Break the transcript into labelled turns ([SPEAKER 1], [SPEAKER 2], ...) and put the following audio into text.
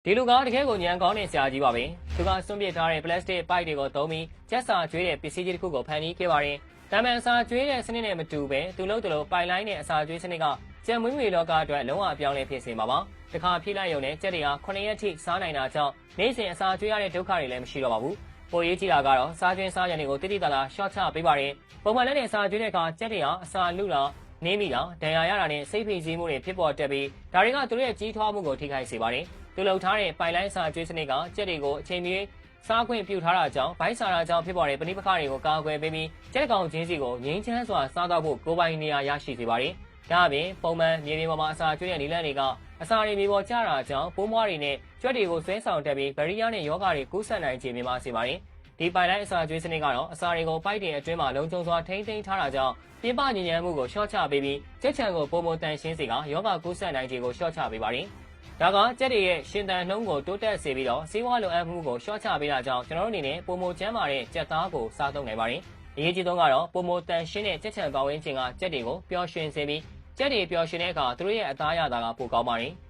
[SPEAKER 1] ဒီလူကတကယ်ကိုညံကောင်းတဲ့ဆရာကြီးပါပဲသူကစွန့်ပစ်ထားတဲ့ပလတ်စတစ်ပိုက်တွေကိုသုံးပြီးကျက်စာကျွေးတဲ့ပစ္စည်းကြီးတစ်ခုကိုဖန်တီးခဲ့ပါတယ်။ဒါမှန်အစာကျွေးတဲ့စနစ်နဲ့မတူပဲသူလုပ်တယ်လို့ပိုင်လိုင်းနဲ့အစာကျွေးစနစ်ကကြံမွေးမြူလောကအတွက်လုံးဝအပြောင်းလဲဖြစ်စေမှာပါ။တခါဖြည့်လိုက်ရုံနဲ့ကြက်တွေက9ရက်ထိစားနိုင်တာကြောင့်နေ့စဉ်အစာကျွေးရတဲ့ဒုက္ခတွေလည်းမရှိတော့ပါဘူး။ပိုရေးကြည့်တာကတော့စားကျွင်းစားရံတွေကိုတိတိတလားရှော့ချပေးပါတယ်။ပုံမှန်လည်းနဲ့အစာကျွေးတဲ့အခါကြက်တွေကအစာလူလာနေမိတာဒဏ်ရာရတာနဲ့စိတ်ဖိစီးမှုတွေဖြစ်ပေါ်တက်ပြီးဒါတွေကသူတို့ရဲ့ကြီးထွားမှုကိုထိခိုက်စေပါတယ်။သူလှုပ်ထားတဲ့ပိုင်လိုင်းစာကျွေးစနစ်ကကြက်တွေကိုအချိန်မီစားခွင့်ပြုထားတာကြောင့်ဘိုင်းစာရာကြောင့်ဖြစ်ပေါ်တဲ့ပဏိပခတွေကိုကာကွယ်ပေးပြီးကြက်ကောင်ချင်းစီကိုငြိမ်းချမ်းစွာစားတော့ဖို့ကိုယ်ပိုင်နေရာရရှိစေပါတယ်။ဒါအပြင်ပုံမှန်မြေပြင်ပေါ်မှာအစာကျွေးတဲ့နီလန်းတွေကအစာတွေမြေပေါ်ကျတာကြောင့်ပိုးမွားတွေနဲ့ကြွက်တွေကိုဆွဲဆောင်တက်ပြီးဗရီးယားနဲ့ယောဂါတွေကူးစက်နိုင်ခြေမြင့်မားစေပါတယ်။ဒီပိုင်လိုင်းအစာကျွေးစနစ်ကတော့အစာတွေကိုပိုက်တင်အတွင်းမှာလုံခြုံစွာထိန်းသိမ်းထားတာကြောင့်ပြပညဉ့်ဉန်းမှုကိုရှော့ချပေးပြီးကြက်ချံကိုပုံမတန်ရှင်းစေကယောဂါကူးစက်နိုင်ခြေကိုရှော့ချပေးပါတယ်။ဒါကကြက်တွေရဲ့ရှင်သန်နှုံးကိုတိုးတက်စေပြီးတော့စေဝါလိုအပ်မှုကိုရှော့ချပေးတာကြောင့်ကျွန်တော်တို့အနေနဲ့ပုံမကျန်းမာတဲ့ကြက်သားကိုစားသုံးနိုင်ပါတယ်။အရေးကြီးဆုံးကတော့ပုံမတန်ရှင်းတဲ့ကြက်ချံပါဝင်ခြင်းကကြက်တွေကိုပျော်ရွှင်စေပြီးကြက်တွေပျော်ရွှင်တဲ့အခါသူတို့ရဲ့အသားရတာကပိုကောင်းပါတယ်။